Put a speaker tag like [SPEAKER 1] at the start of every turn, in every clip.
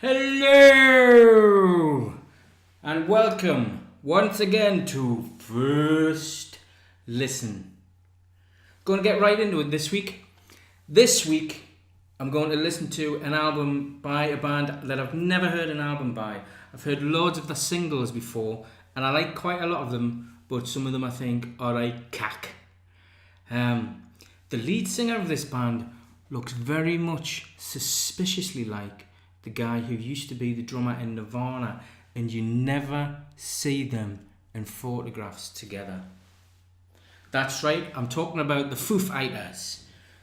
[SPEAKER 1] Hello and welcome once again to First Listen. Going to get right into it this week. This week I'm going to listen to an album by a band that I've never heard an album by. I've heard loads of the singles before and I like quite a lot of them, but some of them I think are right cack. The lead singer of this band looks very much suspiciously like the guy who used to be the drummer in Nirvana, and you never see them in photographs together. That's right, I'm talking about the Foofs.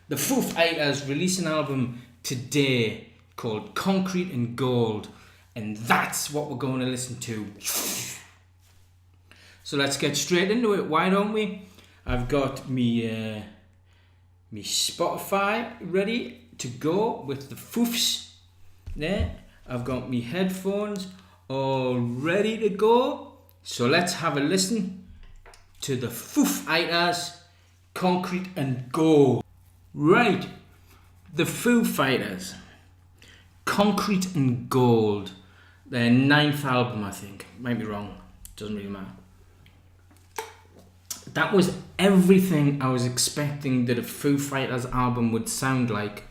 [SPEAKER 1] The Foofs release an album today called Concrete and Gold, and that's what we're going to listen to. So let's get straight into it, why don't we? I've got me Spotify ready to go with the Foofs. There, I've got me headphones all ready to go. So let's have a listen to the Foofs, Concrete and Gold. Right, the Foo Fighters, Concrete and Gold, their 9th album, I think. Might be wrong, doesn't really matter. That was everything I was expecting that a Foo Fighters album would sound like,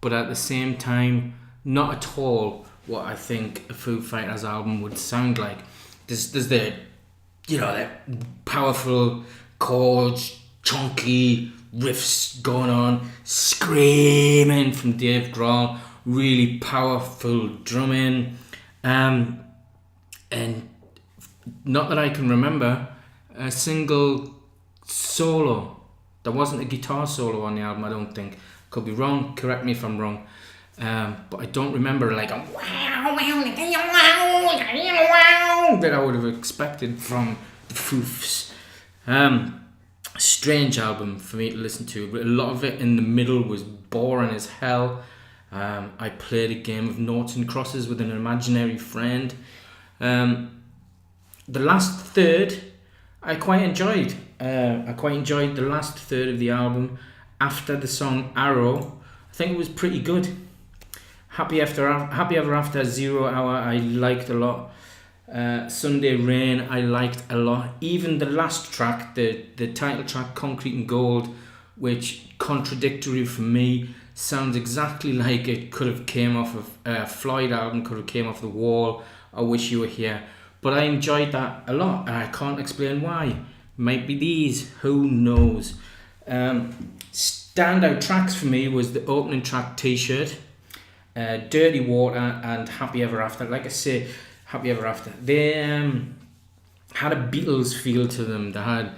[SPEAKER 1] but at the same time, not at all what I think a Foo Fighters album would sound like. There's the, the powerful chords, chunky riffs going on, screaming from Dave Grohl, really powerful drumming, and not that I can remember a single solo. There wasn't a guitar solo on the album, I don't think. Could be wrong, correct me if I'm wrong. But I don't remember like a wow that I would have expected from the Foofs. Strange album for me to listen to, but a lot of it in the middle was boring as hell. I played a game of noughts and crosses with an imaginary friend. The last third I quite enjoyed. I quite enjoyed the last third of the album. After the song Arrow, I think it was pretty good. Happy Ever After 0 Hour I liked a lot. Sunday Rain I liked a lot. Even the last track, the title track Concrete and Gold, which, contradictory for me, sounds exactly like it could have came off of a Floyd album, could have came off The Wall, I Wish You Were Here. But I enjoyed that a lot and I can't explain why. Might be these, who knows. Standout tracks for me was the opening track T-Shirt, Dirty Water and Happy Ever After. Like I say, Happy Ever After. They had a Beatles feel to them. They had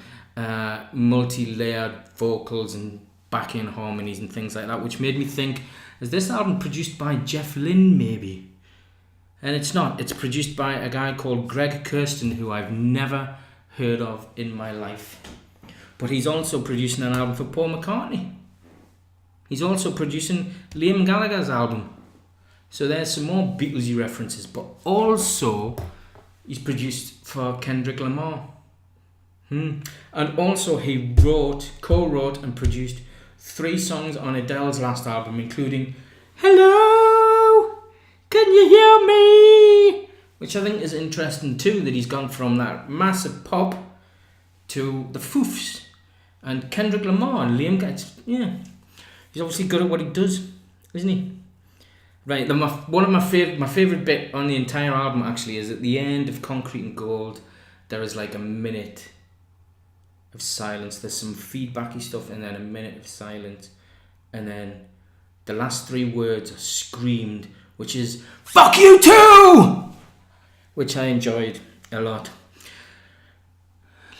[SPEAKER 1] multi-layered vocals and backing harmonies and things like that, which made me think, is this album produced by Jeff Lynne maybe? And it's not. It's produced by a guy called Greg Kurstin, who I've never heard of in my life. But he's also producing an album for Paul McCartney. He's also producing Liam Gallagher's album. So there's some more Beatlesy references, but also he's produced for Kendrick Lamar. And also he co-wrote and produced 3 songs on Adele's last album, including Hello, Can You Hear Me? Which I think is interesting too, that he's gone from that massive pop to the Foofs. And Kendrick Lamar and Liam gets, he's obviously good at what he does, isn't he? Right, one of my favourite bit on the entire album actually is at the end of Concrete and Gold. There is like a minute of silence. There's some feedbacky stuff and then a minute of silence. And then the last 3 words are screamed, which is, fuck you too! Which I enjoyed a lot.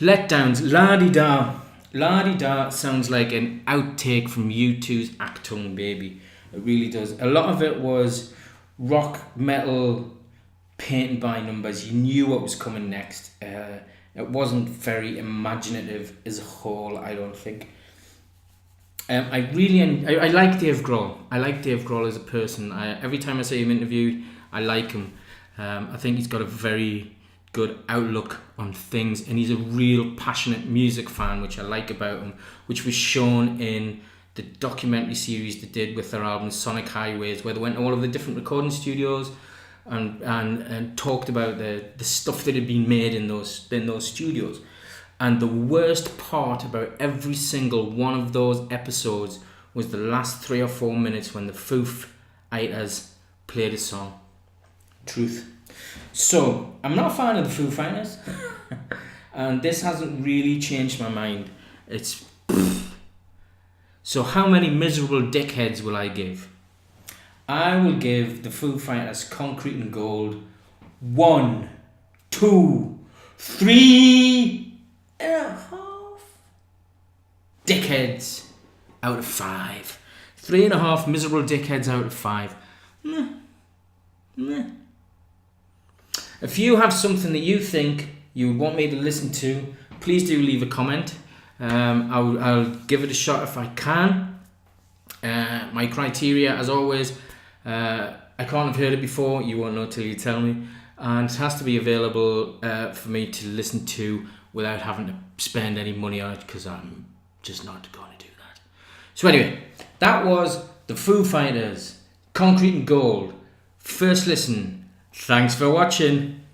[SPEAKER 1] Letdowns, La-di-da. La-di-da sounds like an outtake from U2's Achtung Baby. It really does. A lot of it was rock, metal, painted by numbers. You knew what was coming next. It wasn't very imaginative as a whole, I don't think. I like Dave Grohl. I like Dave Grohl as a person. Every time I see him interviewed, I like him. I think he's got a very good outlook on things, and he's a real passionate music fan, which I like about him, which was shown in the documentary series they did with their album Sonic Highways, where they went to all of the different recording studios and talked about the stuff that had been made in those studios. And the worst part about every single one of those episodes was the last 3 or 4 minutes when the Foofs played a song. Truth. So, I'm not a fan of the Foo Fighters. And this hasn't really changed my mind. It's... So how many miserable dickheads will I give? I will give the Foo Fighters Concrete and Gold 1, 2, 3.5 dickheads out of 5. 3.5 miserable dickheads out of 5. Meh. If you have something that you think you would want me to listen to, please do leave a comment. I'll give it a shot if I can. My criteria, as always, I can't have heard it before. You won't know till you tell me. And it has to be available for me to listen to without having to spend any money on it, because I'm just not going to do that. So anyway, that was the Foo Fighters, Concrete and Gold. First listen. Thanks for watching.